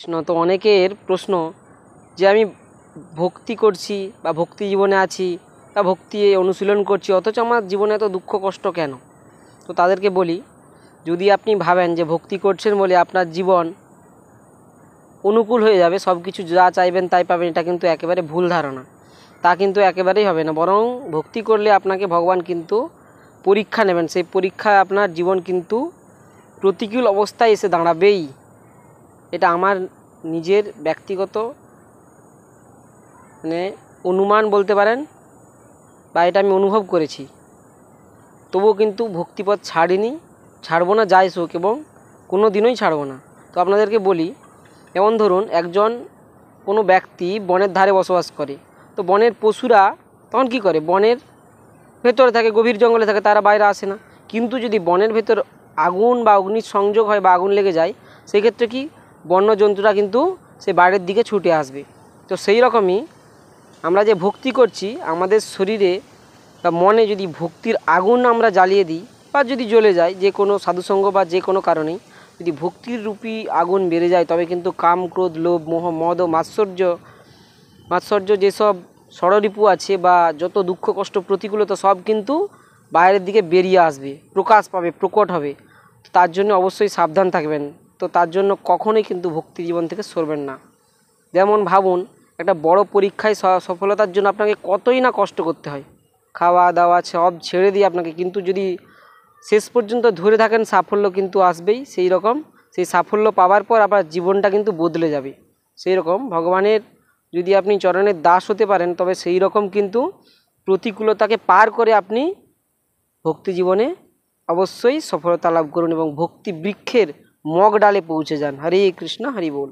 প্রশ্ন তো অনেকের প্রশ্ন যে আমি ভক্তি করছি বা ভক্তি জীবনে আছি বা ভক্তি অনুশীলন করছি, অথচ আমার জীবনে এত দুঃখ কষ্ট কেন? তো তাদেরকে বলি, যদি আপনি ভাবেন যে ভক্তি করছেন বলে আপনার জীবন অনুকূল হয়ে যাবে, সব কিছু যা চাইবেন তাই পাবেন, এটা কিন্তু একেবারে ভুল ধারণা। তা কিন্তু একেবারেই হবে না, বরং ভক্তি করলে আপনাকে ভগবান কিন্তু পরীক্ষা নেবেন। সেই পরীক্ষায় আপনার জীবন কিন্তু প্রতিকূল অবস্থায় এসে দাঁড়াবেই। এটা আমার নিজের ব্যক্তিগত অনুমান বলতে পারেন, বা এটা আমি অনুভব করেছি। তবুও কিন্তু ভক্তিপথ ছাড়বো না, যাই হোক, এবং কোনো দিনই ছাড়বো না। তো আপনাদেরকে বলি, যেমন ধরুন একজন কোনো ব্যক্তি বনের ধারে বসবাস করে, তো বনের পশুরা তখন কি করে? বনের ভেতরে থাকে, গভীর জঙ্গলে থাকে, তারা বাইরে আসে না। কিন্তু যদি বনের ভেতর আগুন বা অগ্নির সংযোগ হয় বা আগুন লেগে যায়, সেক্ষেত্রে কি বন্যজন্তুরা কিন্তু সে বাইরের দিকে ছুটে আসবে। তো সেই রকমই আমরা যে ভক্তি করছি, আমাদের শরীরে বা মনে যদি ভক্তির আগুন আমরা জ্বালিয়ে দিই বা যদি জ্বলে যায়, যে কোনো সাধুসঙ্গ বা যে কোনো কারণেই যদি ভক্তির রূপী আগুন বেড়ে যায়, তবে কিন্তু কাম, ক্রোধ, লোভ, মোহ, মদ ও মাৎসর্য যেসব ষড়রিপু আছে বা যত দুঃখ কষ্ট প্রতিকূলতা, সব কিন্তু বাইরের দিকে বেরিয়ে আসবে, প্রকাশ পাবে, প্রকট হবে। তার জন্য অবশ্যই সাবধান থাকবেন। তো তার জন্য কখনোই কিন্তু ভক্তি জীবন থেকে সরবেন না। যেমন ভাবুন, একটা বড় পরীক্ষায় সফলতার জন্য আপনাকে কতই না কষ্ট করতে হয়, খাওয়া দাওয়া সব ছেড়ে দিয়ে আপনাকে, কিন্তু যদি শেষ পর্যন্ত ধরে থাকেন, সাফল্য কিন্তু আসবেই। সেই রকম সেই সাফল্য পাওয়ার পর আপনার জীবনটা কিন্তু বদলে যাবে। সেই রকম ভগবানের যদি আপনি চরণের দাস হতে পারেন, তবে সেই রকম কিন্তু প্রতিকূলতাকে পার করে আপনি ভক্তি জীবনে অবশ্যই সফলতা লাভ করুন এবং ভক্তি বৃক্ষের মগ ডালে পৌঁছে যান। হরে কৃষ্ণ, হরি বল।